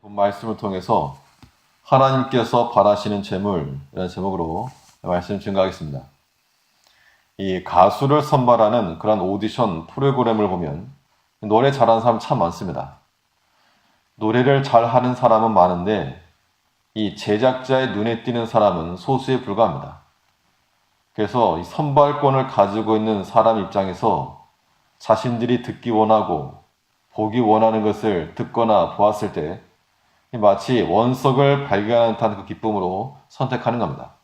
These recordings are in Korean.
본 말씀을 통해서 하나님께서 바라시는 재물이라는 제목으로 말씀 증거하겠습니다. 이 가수를 선발하는 그런 오디션 프로그램을 보면 노래 잘하는 사람 참 많습니다. 노래를 잘하는 사람은 많은데 이 제작자의 눈에 띄는 사람은 소수에 불과합니다. 그래서 이 선발권을 가지고 있는 사람 입장에서 자신들이 듣기 원하고 보기 원하는 것을 듣거나 보았을 때 마치 원석을 발견하는 듯한 그 기쁨으로 선택하는 겁니다.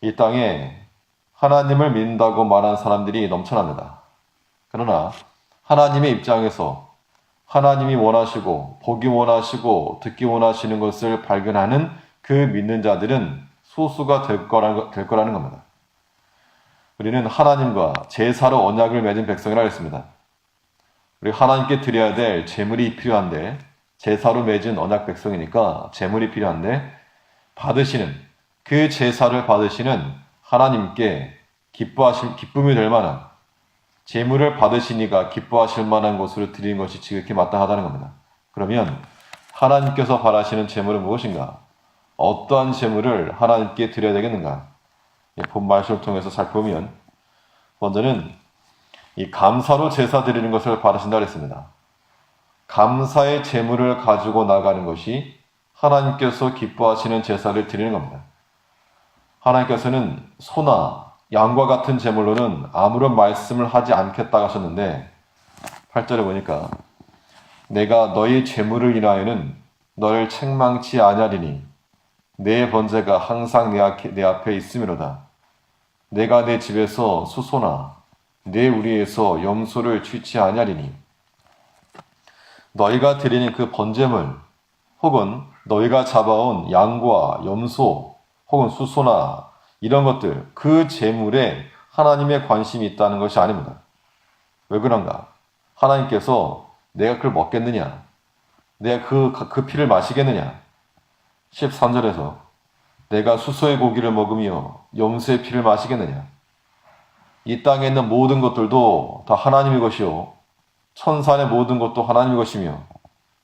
이 땅에 하나님을 믿는다고 말하는 사람들이 넘쳐납니다. 그러나 하나님의 입장에서 하나님이 원하시고 보기 원하시고 듣기 원하시는 것을 발견하는 그 믿는 자들은 소수가 될 거라는 겁니다. 우리는 하나님과 제사로 언약을 맺은 백성이라 했습니다. 우리 하나님께 드려야 될 제물이 필요한데 제사로 맺은 언약 백성이니까 제물이 필요한데 받으시는 그 제사를 받으시는 하나님께 기쁨이 될 만한 제물을 받으시니까 기뻐하실 만한 것으로 드리는 것이 지극히 마땅하다는 겁니다. 그러면 하나님께서 바라시는 제물은 무엇인가? 어떠한 제물을 하나님께 드려야 되겠는가? 본 말씀을 통해서 살펴보면 먼저는 이 감사로 제사 드리는 것을 바라신다고 했습니다. 감사의 제물을 가지고 나가는 것이 하나님께서 기뻐하시는 제사를 드리는 겁니다. 하나님께서는 소나 양과 같은 제물로는 아무런 말씀을 하지 않겠다고 하셨는데 8절에 보니까 내가 너희 제물을 인하여는 너를 책망치 아니하리니 내 번제가 항상 내 앞에 있음이로다. 내가 내 집에서 수소나 내 우리에서 염소를 취치 아니하리니 너희가 드리는 그 번제물 혹은 너희가 잡아온 양과 염소 혹은 수소나 이런 것들 그 제물에 하나님의 관심이 있다는 것이 아닙니다. 왜 그런가? 하나님께서 내가 그걸 먹겠느냐? 내가 그 피를 마시겠느냐? 13절에서 내가 수소의 고기를 먹으며 염소의 피를 마시겠느냐? 이 땅에 있는 모든 것들도 다 하나님의 것이요 천산의 모든 것도 하나님의 것이며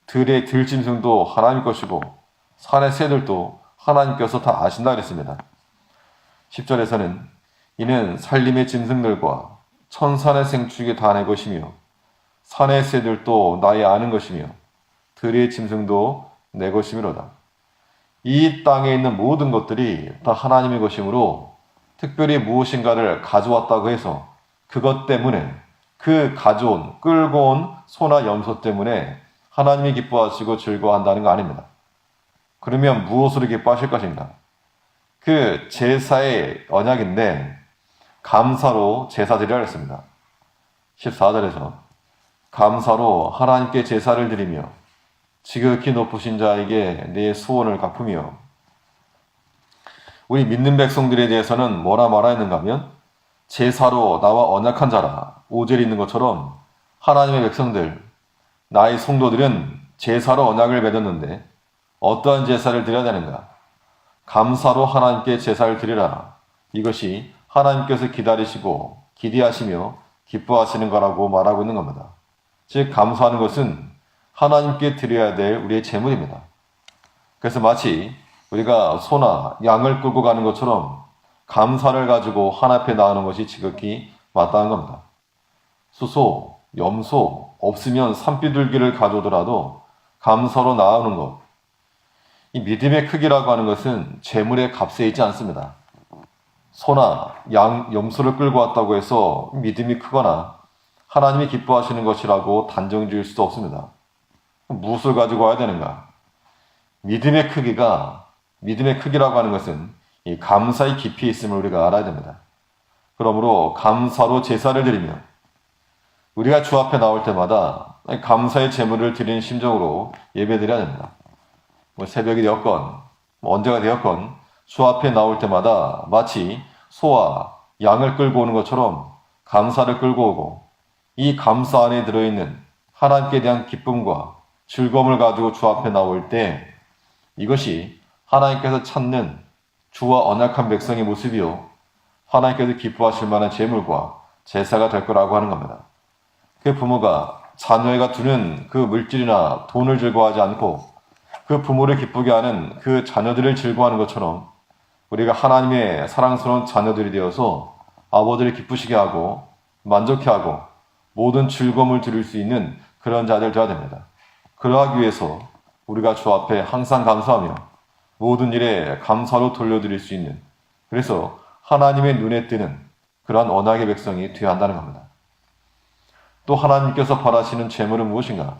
들의 들짐승도 하나님의 것이고 산의 새들도 하나님께서 다 아신다 그랬습니다. 10절에서는 이는 산림의 짐승들과 천산의 생축이 다 내 것이며 산의 새들도 나의 아는 것이며 들의 짐승도 내 것이미로다. 이 땅에 있는 모든 것들이 다 하나님의 것이므로 특별히 무엇인가를 가져왔다고 해서 그것 때문에 그 끌고 온 소나 염소 때문에 하나님이 기뻐하시고 즐거워한다는 거 아닙니다. 그러면 무엇으로 기뻐하실 것인가? 그 제사의 언약인데 감사로 제사 드리라 했습니다. 14절에서 감사로 하나님께 제사를 드리며 지극히 높으신 자에게 내 소원을 갚으며 우리 믿는 백성들에 대해서는 뭐라 말하였는가 하면 제사로 나와 언약한 자라 5절에 있는 것처럼 하나님의 백성들 나의 성도들은 제사로 언약을 맺었는데 어떠한 제사를 드려야 되는가? 감사로 하나님께 제사를 드리라. 이것이 하나님께서 기다리시고 기대하시며 기뻐하시는 거라고 말하고 있는 겁니다. 즉 감사하는 것은 하나님께 드려야 될 우리의 제물입니다. 그래서 마치 우리가 소나 양을 끌고 가는 것처럼 감사를 가지고 하나님 앞에 나오는 것이 지극히 마땅한 겁니다. 수소, 염소 없으면 산비둘기를 가져오더라도 감사로 나오는 것. 이 믿음의 크기라고 하는 것은 재물의 값에 있지 않습니다. 소나 양, 염소를 끌고 왔다고 해서 믿음이 크거나 하나님이 기뻐하시는 것이라고 단정 지을 수도 없습니다. 무엇을 가지고 와야 되는가? 믿음의 크기라고 하는 것은 이 감사의 깊이에 있음을 우리가 알아야 됩니다. 그러므로 감사로 제사를 드리며 우리가 주 앞에 나올 때마다 감사의 제물을 드리는 심정으로 예배드려야 됩니다. 새벽이 되었건 언제가 되었건 주 앞에 나올 때마다 마치 소와 양을 끌고 오는 것처럼 감사를 끌고 오고 이 감사 안에 들어있는 하나님께 대한 기쁨과 즐거움을 가지고 주 앞에 나올 때 이것이 하나님께서 찾는 주와 언약한 백성의 모습이요 하나님께서 기뻐하실 만한 제물과 제사가 될 거라고 하는 겁니다. 그 부모가 자녀가 두는 그 물질이나 돈을 즐거워하지 않고 그 부모를 기쁘게 하는 그 자녀들을 즐거워하는 것처럼 우리가 하나님의 사랑스러운 자녀들이 되어서 아버지를 기쁘시게 하고 만족해 하고 모든 즐거움을 드릴 수 있는 그런 자들 되어야 됩니다. 그러하기 위해서 우리가 주 앞에 항상 감사하며 모든 일에 감사로 돌려드릴 수 있는, 그래서 하나님의 눈에 띄는 그러한 언약의 백성이 되어야 한다는 겁니다. 또 하나님께서 바라시는 재물은 무엇인가?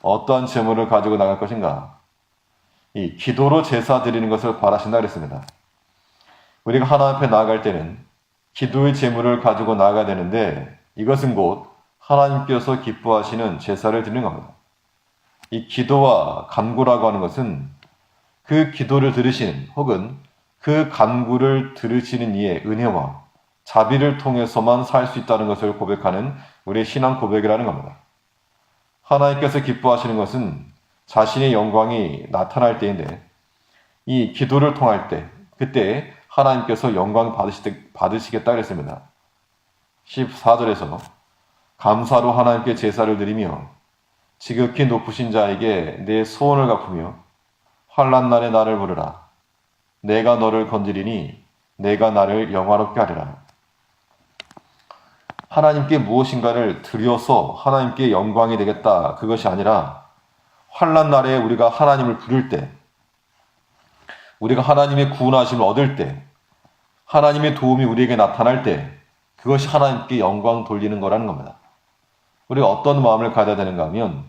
어떠한 재물을 가지고 나갈 것인가? 이 기도로 제사 드리는 것을 바라신다 그랬습니다. 우리가 하나님 앞에 나아갈 때는 기도의 재물을 가지고 나아가야 되는데, 이것은 곧 하나님께서 기뻐하시는 제사를 드리는 겁니다. 이 기도와 간구라고 하는 것은 그 기도를 들으시는, 혹은 그 간구를 들으시는 이의 은혜와 자비를 통해서만 살 수 있다는 것을 고백하는 우리의 신앙 고백이라는 겁니다. 하나님께서 기뻐하시는 것은 자신의 영광이 나타날 때인데, 이 기도를 통할 때, 그때 하나님께서 영광을 받으시겠다 그랬습니다. 14절에서 감사로 하나님께 제사를 드리며 지극히 높으신 자에게 내 소원을 갚으며 환난 날에 나를 부르라. 내가 너를 건지리니 내가 나를 영화롭게 하리라. 하나님께 무엇인가를 드려서 하나님께 영광이 되겠다, 그것이 아니라 환난 날에 우리가 하나님을 부를 때, 우리가 하나님의 구원하심을 얻을 때, 하나님의 도움이 우리에게 나타날 때, 그것이 하나님께 영광 돌리는 거라는 겁니다. 우리가 어떤 마음을 가져야 되는가 하면,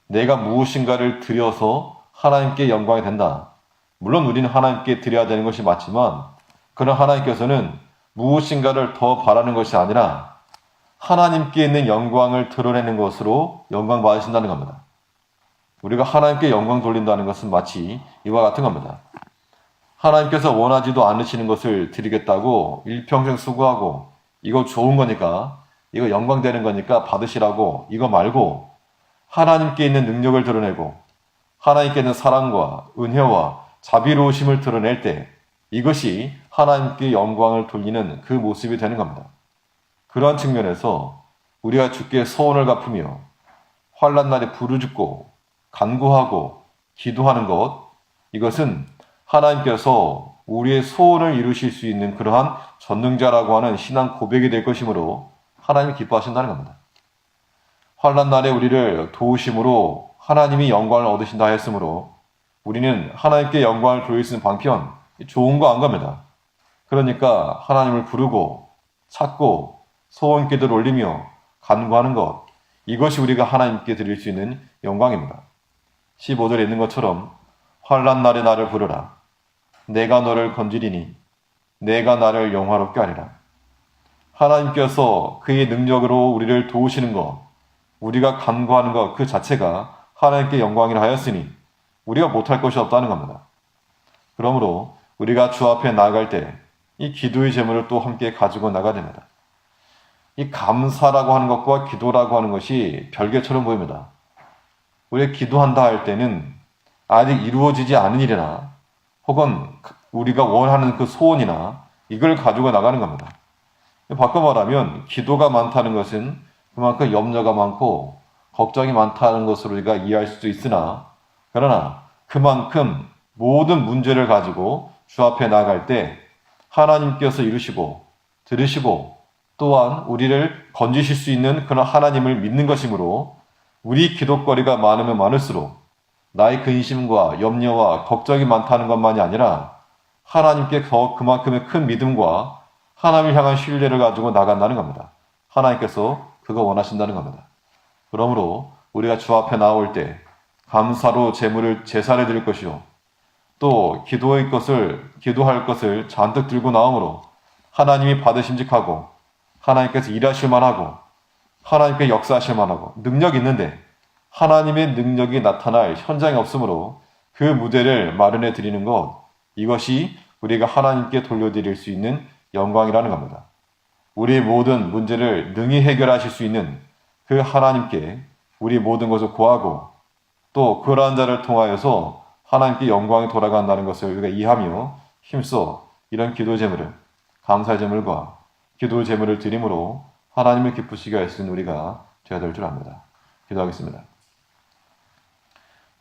내가 무엇인가를 드려서 하나님께 영광이 된다. 물론 우리는 하나님께 드려야 되는 것이 맞지만, 그러나 하나님께서는 무엇인가를 더 바라는 것이 아니라 하나님께 있는 영광을 드러내는 것으로 영광 받으신다는 겁니다. 우리가 하나님께 영광 돌린다는 것은 마치 이와 같은 겁니다. 하나님께서 원하지도 않으시는 것을 드리겠다고 일평생 수고하고, 이거 좋은 거니까, 이거 영광 되는 거니까 받으시라고, 이거 말고 하나님께 있는 능력을 드러내고 하나님께 있는 사랑과 은혜와 자비로우심을 드러낼 때, 이것이 하나님께 영광을 돌리는 그 모습이 되는 겁니다. 그러한 측면에서 우리가 주께 소원을 갚으며 환난 날에 부르짖고 간구하고 기도하는 것, 이것은 하나님께서 우리의 소원을 이루실 수 있는 그러한 전능자라고 하는 신앙 고백이 될 것이므로 하나님이 기뻐하신다는 겁니다. 환난 날에 우리를 도우심으로 하나님이 영광을 얻으신다 했으므로 우리는 하나님께 영광을 돌릴 수 있는 방편, 좋은 거 안 겁니다. 그러니까 하나님을 부르고 찾고 소원 기도를 올리며 간구하는 것, 이것이 우리가 하나님께 드릴 수 있는 영광입니다. 15절에 있는 것처럼 환난 날에 나를 부르라. 내가 너를 건지리니 내가 나를 영화롭게 하리라. 하나님께서 그의 능력으로 우리를 도우시는 것, 우리가 간구하는 것 그 자체가 하나님께 영광이라 하였으니 우리가 못할 것이 없다는 겁니다. 그러므로 우리가 주 앞에 나아갈 때 이 기도의 제물을 또 함께 가지고 나가야 됩니다. 이 감사라고 하는 것과 기도라고 하는 것이 별개처럼 보입니다. 우리가 기도한다 할 때는 아직 이루어지지 않은 일이나 혹은 우리가 원하는 그 소원이나 이걸 가지고 나가는 겁니다. 바꿔 말하면 기도가 많다는 것은 그만큼 염려가 많고 걱정이 많다는 것으로 우리가 이해할 수도 있으나, 그러나 그만큼 모든 문제를 가지고 주 앞에 나아갈 때 하나님께서 이루시고 들으시고 또한 우리를 건지실 수 있는 그런 하나님을 믿는 것이므로, 우리 기도거리가 많으면 많을수록 나의 근심과 염려와 걱정이 많다는 것만이 아니라 하나님께 더 그만큼의 큰 믿음과 하나님을 향한 신뢰를 가지고 나간다는 겁니다. 하나님께서 그거 원하신다는 겁니다. 그러므로 우리가 주 앞에 나올 때 감사로 제사를 드릴 것이요, 또 기도할 것을 잔뜩 들고 나오므로 하나님이 받으심직하고 하나님께서 일하실 만하고 하나님께 역사하실 만하고 능력이 있는데 하나님의 능력이 나타날 현장이 없으므로 그 무대를 마련해 드리는 것, 이것이 우리가 하나님께 돌려드릴 수 있는 영광이라는 겁니다. 우리의 모든 문제를 능히 해결하실 수 있는 그 하나님께 우리 모든 것을 구하고, 또 그러한 자를 통하여서 하나님께 영광이 돌아간다는 것을 우리가 이해하며 힘써 이런 기도 제물을, 감사 제물과 기도 제물을 드림으로 하나님을 기쁘시게 할 수 있는 우리가 되어야 될 줄 압니다. 기도하겠습니다.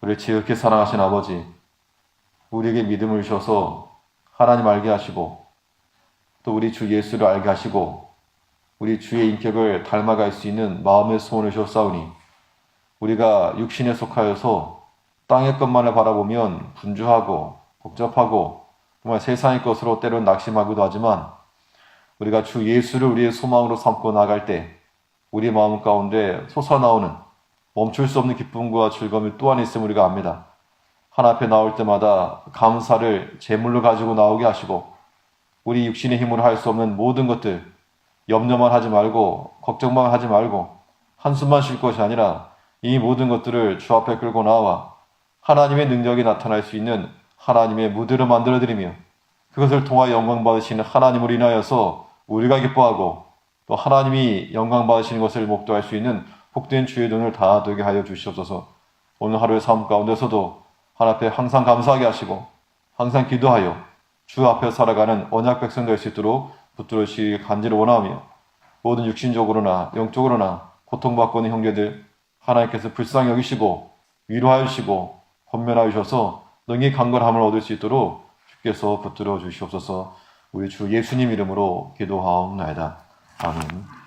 우리를 지극히 사랑하신 아버지, 우리에게 믿음을 주셔서 하나님 알게 하시고 또 우리 주 예수를 알게 하시고 우리 주의 인격을 닮아갈 수 있는 마음의 소원을 주셨사오니 우리가 육신에 속하여서 땅의 것만을 바라보면 분주하고 복잡하고 정말 세상의 것으로 때론 낙심하기도 하지만 우리가 주 예수를 우리의 소망으로 삼고 나갈 때 우리 마음 가운데 솟아나오는 멈출 수 없는 기쁨과 즐거움이 또한 있음을 우리가 압니다. 하나님 앞에 나올 때마다 감사를 제물로 가지고 나오게 하시고 우리 육신의 힘으로 할 수 없는 모든 것들 염려만 하지 말고 걱정만 하지 말고 한숨만 쉴 것이 아니라 이 모든 것들을 주 앞에 끌고 나와 하나님의 능력이 나타날 수 있는 하나님의 무대로 만들어드리며 그것을 통하여 영광 받으시는 하나님을 인하여서 우리가 기뻐하고 또 하나님이 영광 받으시는 것을 목도할 수 있는 복된 주의 눈을 다 되게 하여 주시옵소서. 오늘 하루의 삶 가운데서도 하나님 앞에 항상 감사하게 하시고 항상 기도하여 주 앞에 살아가는 언약 백성 될 수 있도록 붙들어 주시기 간절히 원하며 모든 육신적으로나 영적으로나 고통받고 있는 형제들 하나님께서 불쌍히 여기시고 위로하여 주시고 권면하여 주셔서 능히 강건함을 얻을 수 있도록 주께서 붙들어 주시옵소서. 우리 주 예수님 이름으로 기도하옵나이다. 아멘.